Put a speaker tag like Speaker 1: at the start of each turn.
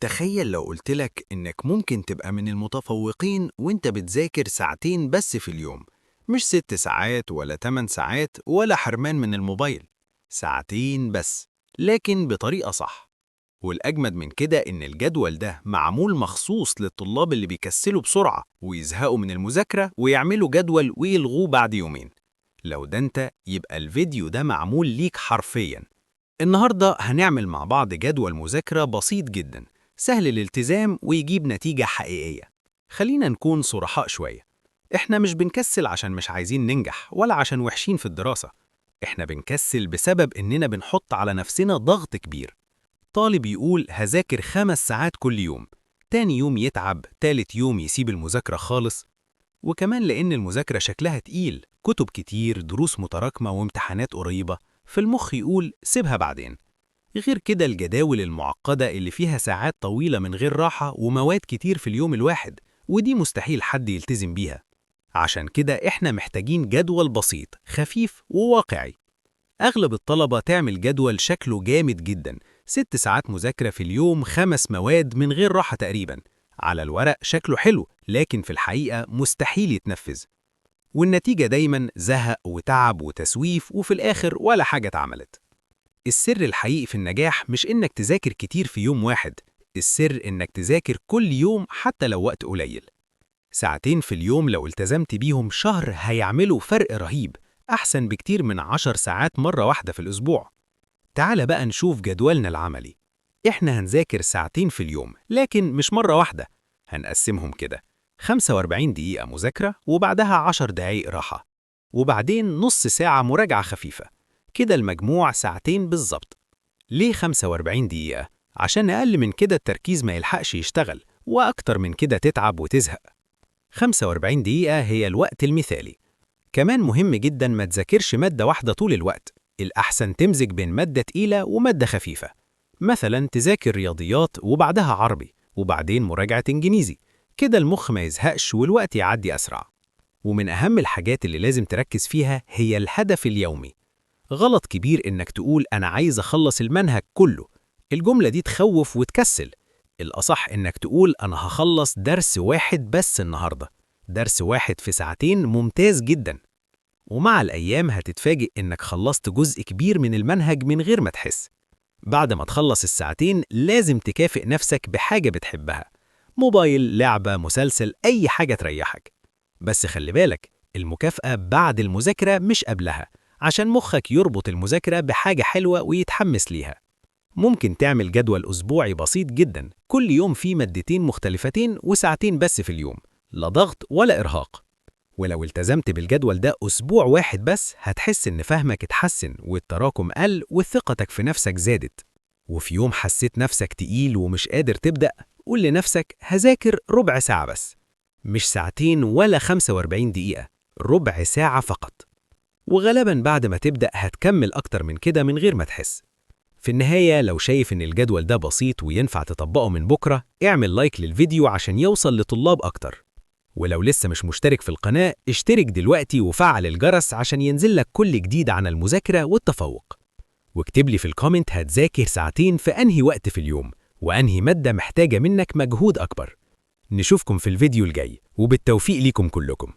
Speaker 1: تخيل لو قلتلك إنك ممكن تبقى من المتفوقين وإنت بتذاكر ساعتين بس في اليوم، مش 6 ساعات ولا 8 ساعات ولا حرمان من الموبايل، ساعتين بس، لكن بطريقة صح. والأجمد من كده إن الجدول ده معمول مخصوص للطلاب اللي بيكسلوا بسرعة ويزهقوا من المذاكرة ويعملوا جدول ويلغوه بعد يومين. لو ده أنت، يبقى الفيديو ده معمول ليك حرفياً. النهاردة هنعمل مع بعض جدول مذاكرة بسيط جدا، سهل الالتزام ويجيب نتيجة حقيقية. خلينا نكون صرحاء شوية، احنا مش بنكسل عشان مش عايزين ننجح ولا عشان وحشين في الدراسة. احنا بنكسل بسبب اننا بنحط على نفسنا ضغط كبير. طالب يقول هذاكر 5 ساعات كل يوم، تاني يوم يتعب، تالت يوم يسيب المذاكرة خالص. وكمان لأن المذاكرة شكلها تقيل، كتب كتير، دروس متراكمة وامتحانات قريبة، فالمخ يقول سيبها بعدين. غير كده الجداول المعقدة اللي فيها ساعات طويلة من غير راحة ومواد كتير في اليوم الواحد، ودي مستحيل حد يلتزم بيها. عشان كده احنا محتاجين جدول بسيط، خفيف وواقعي. أغلب الطلبة تعمل جدول شكله جامد جدا، 6 ساعات مذاكرة في اليوم، 5 مواد من غير راحة تقريبا. على الورق شكله حلو، لكن في الحقيقة مستحيل يتنفذ. والنتيجة دايما زهق وتعب وتسويف، وفي الآخر ولا حاجة اتعملت. السر الحقيقي في النجاح مش إنك تذاكر كتير في يوم واحد، السر إنك تذاكر كل يوم حتى لو وقت قليل. ساعتين في اليوم لو التزمت بيهم شهر هيعملوا فرق رهيب، أحسن بكتير من 10 ساعات مرة واحدة في الأسبوع. تعال بقى نشوف جدولنا العملي. إحنا هنذاكر ساعتين في اليوم، لكن مش مرة واحدة. هنقسمهم كده: 45 دقيقة مذاكرة وبعدها 10 دقايق راحة، وبعدين نص ساعة مراجعة خفيفة. كده المجموع ساعتين بالظبط. ليه 45 دقيقة؟ عشان أقل من كده التركيز ما يلحقش يشتغل، وأكتر من كده تتعب وتزهق. 45 دقيقة هي الوقت المثالي. كمان مهم جدا ما تذاكرش مادة واحدة طول الوقت، الأحسن تمزج بين مادة تقيلة ومادة خفيفة. مثلا تذاكر رياضيات وبعدها عربي وبعدين مراجعة إنجليزي، كده المخ ما يزهقش والوقت يعدي أسرع. ومن أهم الحاجات اللي لازم تركز فيها هي الهدف اليومي. غلط كبير إنك تقول أنا عايز أخلص المنهج كله، الجملة دي تخوف وتكسل. الأصح إنك تقول أنا هخلص درس واحد بس النهاردة، درس واحد في ساعتين ممتاز جدا. ومع الأيام هتتفاجئ إنك خلصت جزء كبير من المنهج من غير ما تحس. بعد ما تخلص الساعتين لازم تكافئ نفسك بحاجة بتحبها، موبايل، لعبة، مسلسل، أي حاجة تريحك. بس خلي بالك، المكافأة بعد المذاكرة مش قبلها، عشان مخك يربط المذاكرة بحاجة حلوة ويتحمس ليها. ممكن تعمل جدول أسبوعي بسيط جدا، كل يوم فيه مادتين مختلفتين وساعتين بس في اليوم، لا ضغط ولا إرهاق. ولو التزمت بالجدول ده أسبوع واحد بس هتحس إن فهمك اتحسن والتراكم قل وثقتك في نفسك زادت. وفي يوم حسيت نفسك تقيل ومش قادر تبدأ، قول لنفسك هذاكر ربع ساعة بس، مش ساعتين ولا 45 دقيقة، ربع ساعة فقط. وغالبا بعد ما تبدأ هتكمل أكتر من كده من غير ما تحس. في النهاية لو شايف إن الجدول ده بسيط وينفع تطبقه من بكرة، اعمل لايك للفيديو عشان يوصل لطلاب أكتر. ولو لسه مش مشترك في القناة، اشترك دلوقتي وفعل الجرس عشان ينزلك كل جديد عن المذاكرة والتفوق. واكتب لي في الكومنت هتذاكر ساعتين في أنهي وقت في اليوم، وأنهي مادة محتاجة منك مجهود أكبر. نشوفكم في الفيديو الجاي، وبالتوفيق ليكم كلكم.